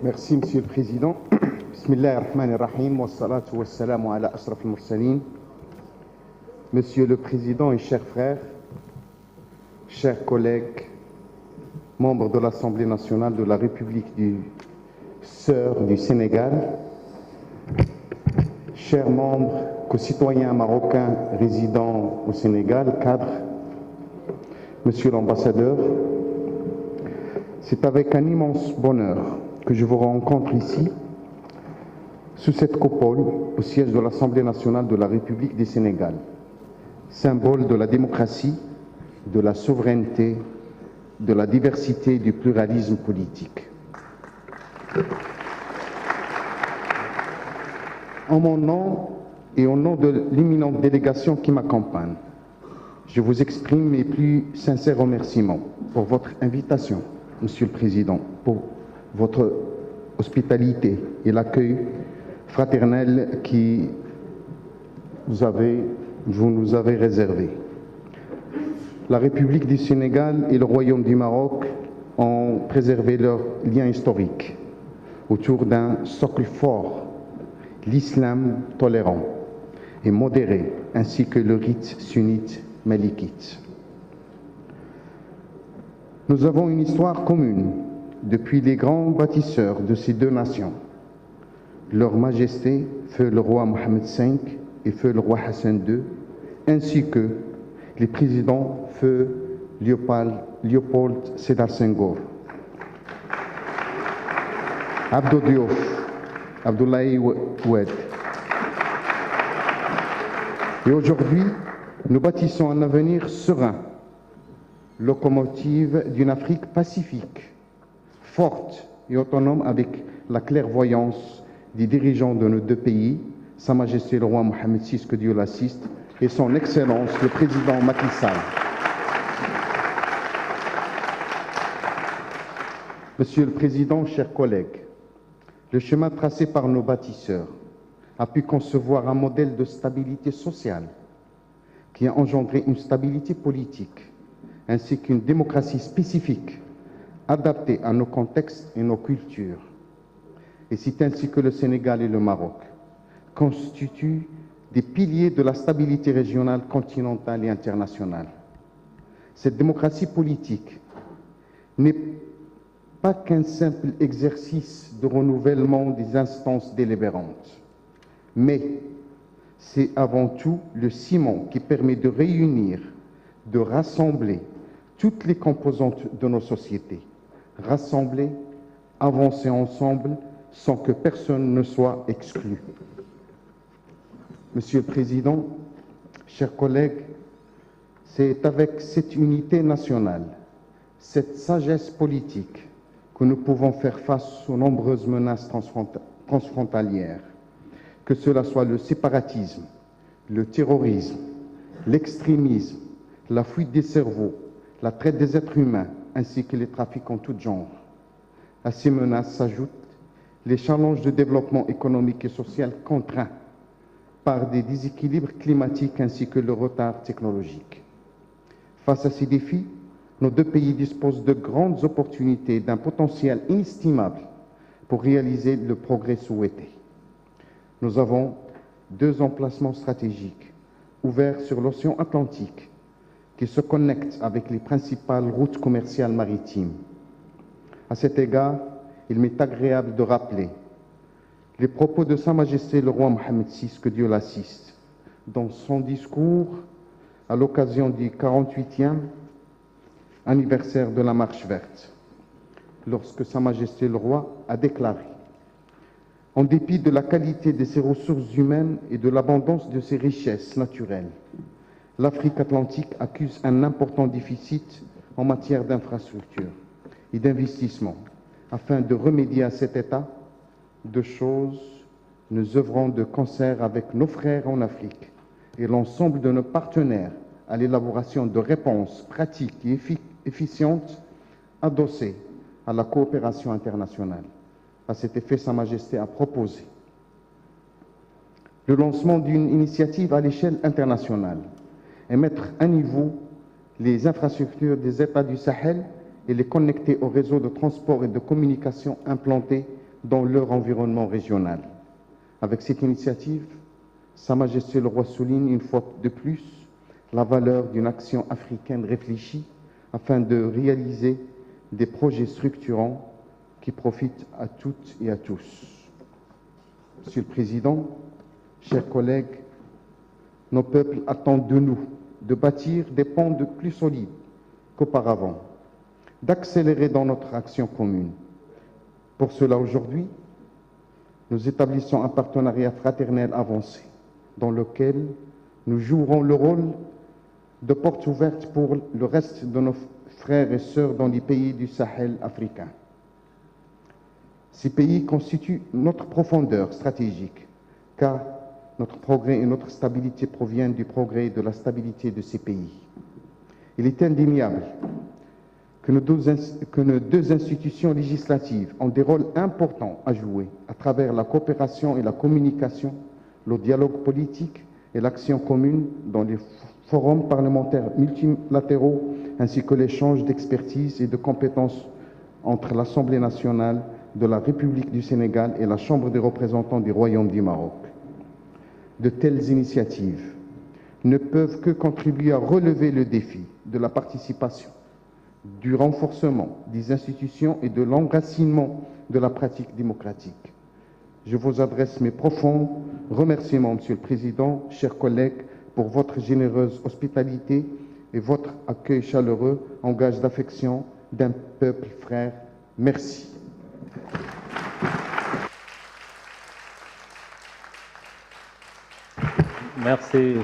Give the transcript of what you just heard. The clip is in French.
Merci, Monsieur le Président. Bismillah ar-Rahman ar-Rahim, wa salatu wa salamu ala ashraf al-mursalin. Monsieur le Président et chers frères, chers collègues, membres de l'Assemblée nationale de la République du Sœur du Sénégal, chers membres, concitoyens marocains résidant au Sénégal, cadres, Monsieur l'ambassadeur, c'est avec un immense bonheur que je vous rencontre ici, sous cette coupole, au siège de l'Assemblée nationale de la République du Sénégal, symbole de la démocratie, de la souveraineté, de la diversité et du pluralisme politique. En mon nom et au nom de l'imminente délégation qui m'accompagne, je vous exprime mes plus sincères remerciements pour votre invitation, Monsieur le Président, pour votre hospitalité et l'accueil fraternel qui vous nous avez réservé. La République du Sénégal et le Royaume du Maroc ont préservé leurs liens historiques autour d'un socle fort, l'islam tolérant et modéré, ainsi que le rite sunnite malikite. Nous avons une histoire commune depuis les grands bâtisseurs de ces deux nations, Leur Majesté, Feu le roi Mohammed V et Feu le roi Hassan II, ainsi que les présidents Feu Léopold Sédar Senghor, Abdou Diouf, Abdoulaye Wade. Et aujourd'hui, nous bâtissons un avenir serein, locomotive d'une Afrique pacifique, forte et autonome avec la clairvoyance des dirigeants de nos deux pays, Sa Majesté le roi Mohammed VI, que Dieu l'assiste, et son Excellence le Président Macky Sall. Monsieur le Président, chers collègues, le chemin tracé par nos bâtisseurs a pu concevoir un modèle de stabilité sociale qui a engendré une stabilité politique ainsi qu'une démocratie spécifique adaptée à nos contextes et nos cultures. Et c'est ainsi que le Sénégal et le Maroc constituent des piliers de la stabilité régionale, continentale et internationale. Cette démocratie politique n'est pas qu'un simple exercice de renouvellement des instances délibérantes, mais c'est avant tout le ciment qui permet de réunir, de rassembler toutes les composantes de nos sociétés, rassembler, avancer ensemble sans que personne ne soit exclu. Monsieur le Président, chers collègues, c'est avec cette unité nationale, cette sagesse politique que nous pouvons faire face aux nombreuses menaces transfrontalières, que cela soit le séparatisme, le terrorisme, l'extrémisme, la fuite des cerveaux, la traite des êtres humains, ainsi que les trafics en tout genre. À ces menaces s'ajoutent les challenges de développement économique et social contraints par des déséquilibres climatiques ainsi que le retard technologique. Face à ces défis, nos deux pays disposent de grandes opportunités et d'un potentiel inestimable pour réaliser le progrès souhaité. Nous avons deux emplacements stratégiques ouverts sur l'océan Atlantique qui se connectent avec les principales routes commerciales maritimes. À cet égard, il m'est agréable de rappeler les propos de Sa Majesté le roi Mohammed VI, que Dieu l'assiste, dans son discours à l'occasion du 48e anniversaire de la Marche verte, lorsque Sa Majesté le roi a déclaré: en dépit de la qualité de ses ressources humaines et de l'abondance de ses richesses naturelles, l'Afrique atlantique accuse un important déficit en matière d'infrastructures et d'investissement. Afin de remédier à cet état de choses, nous œuvrons de concert avec nos frères en Afrique et l'ensemble de nos partenaires à l'élaboration de réponses pratiques et efficientes adossées à la coopération internationale. À cet effet, Sa Majesté a proposé le lancement d'une initiative à l'échelle internationale et mettre à niveau les infrastructures des États du Sahel et les connecter au réseau de transport et de communication implanté dans leur environnement régional. Avec cette initiative, Sa Majesté le Roi souligne une fois de plus la valeur d'une action africaine réfléchie afin de réaliser des projets structurants qui profitent à toutes et à tous. Monsieur le Président, chers collègues, nos peuples attendent de nous de bâtir des ponts plus solides qu'auparavant, d'accélérer dans notre action commune. Pour cela, aujourd'hui, nous établissons un partenariat fraternel avancé dans lequel nous jouerons le rôle de porte ouverte pour le reste de nos frères et sœurs dans les pays du Sahel africain. Ces pays constituent notre profondeur stratégique, car notre progrès et notre stabilité proviennent du progrès et de la stabilité de ces pays. Il est indéniable que nos deux institutions législatives ont des rôles importants à jouer à travers la coopération et la communication, le dialogue politique et l'action commune dans les forums parlementaires multilatéraux, ainsi que l'échange d'expertise et de compétences entre l'Assemblée nationale de la République du Sénégal et la Chambre des représentants du Royaume du Maroc. De telles initiatives ne peuvent que contribuer à relever le défi de la participation, du renforcement des institutions et de l'enracinement de la pratique démocratique. Je vous adresse mes profonds remerciements, Monsieur le Président, chers collègues, pour votre généreuse hospitalité et votre accueil chaleureux en gage d'affection d'un peuple frère. Merci. Merci.